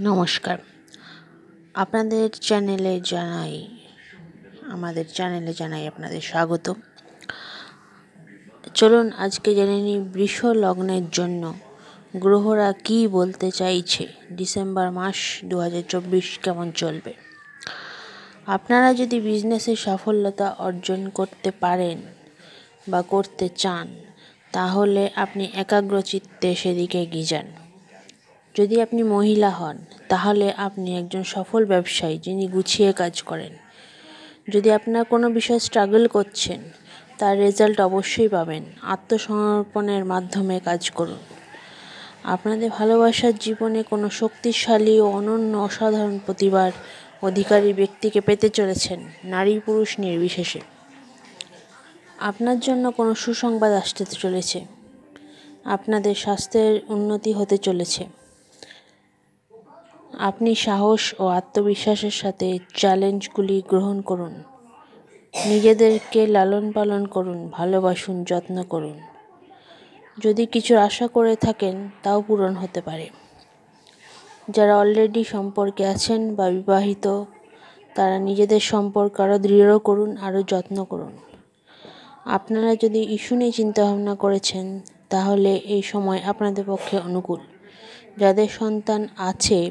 নমস্কার, আপনাদের আমাদের চ্যানেলে জানাই আপনাদের স্বাগত। চলুন আজকে জেনে নিই বৃষ লগ্নের জন্য গ্রহরা কী বলতে চাইছে। ডিসেম্বর মাস 2024 কেমন চলবে। আপনারা যদি বিজনেসে সফলতা অর্জন করতে পারেন বা করতে চান, তাহলে আপনি একাগ্রচিত্তে সেদিকে এগিয়ে যান। যদি আপনি মহিলা হন, তাহলে আপনি একজন সফল ব্যবসায়ী যিনি গুছিয়ে কাজ করেন। যদি আপনার কোনো বিষয়ে স্ট্রাগল করছেন, তার রেজাল্ট অবশ্যই পাবেন। আত্মসমর্পণের মাধ্যমে কাজ করুন। আপনাদের ভালোবাসার জীবনে কোনো শক্তিশালী ও অনন্য অসাধারণ প্রতিভার অধিকারী ব্যক্তিকে পেতে চলেছেন, নারী পুরুষ নির্বিশেষে। আপনার জন্য কোনো সুসংবাদ আসতে চলেছে। আপনাদের স্বাস্থ্যের উন্নতি হতে চলেছে। আপনি সাহস ও আত্মবিশ্বাসের সাথে চ্যালেঞ্জগুলি গ্রহণ করুন। নিজেদেরকে লালন পালন করুন, ভালোবাসুন, যত্ন করুন। যদি কিছু আশা করে থাকেন, তাও পূরণ হতে পারে। যারা অলরেডি সম্পর্কে আছেন বা বিবাহিত, তারা নিজেদের সম্পর্ক আরও দৃঢ় করুন, আরও যত্ন করুন। আপনারা যদি ইস্যু নিয়ে চিন্তাভাবনা করেছেন, তাহলে এই সময় আপনাদের পক্ষে অনুকূল। যাদের সন্তান আছে,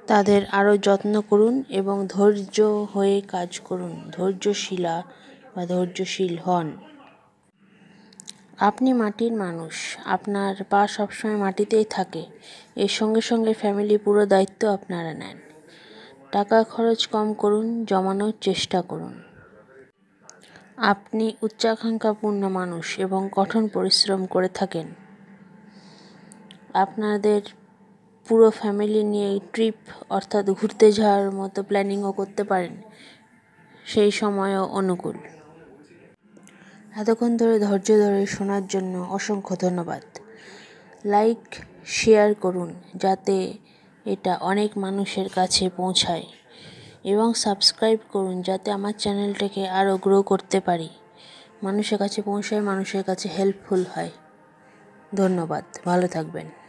তাদের আরও যত্ন করুন এবং ধৈর্য হয়ে কাজ করুন। ধৈর্যশীল হন। আপনি মাটির মানুষ, আপনার পা সবসময় মাটিতেই থাকে। এর সঙ্গে সঙ্গে ফ্যামিলি পুরো দায়িত্ব আপনারা নেন। টাকা খরচ কম করুন, জমানোর চেষ্টা করুন। আপনি উচ্চাকাঙ্ক্ষাপূর্ণ মানুষ এবং কঠোর পরিশ্রম করে থাকেন। আপনাদের পুরো ফ্যামিলি নিয়ে ট্রিপ অর্থাৎ ঘুরতে যাওয়ার মতো প্ল্যানিংও করতে পারেন। সেই সময়ও অনুকূল। এতক্ষণ ধরে ধৈর্য ধরে শোনার জন্য অসংখ্য ধন্যবাদ। লাইক, শেয়ার করুন যাতে এটা অনেক মানুষের কাছে পৌঁছায়, এবং সাবস্ক্রাইব করুন যাতে আমার চ্যানেলটাকে আরও গ্রো করতে পারি, মানুষের কাছে পৌঁছায়, মানুষের কাছে হেল্পফুল হয়। ধন্যবাদ, ভালো থাকবেন।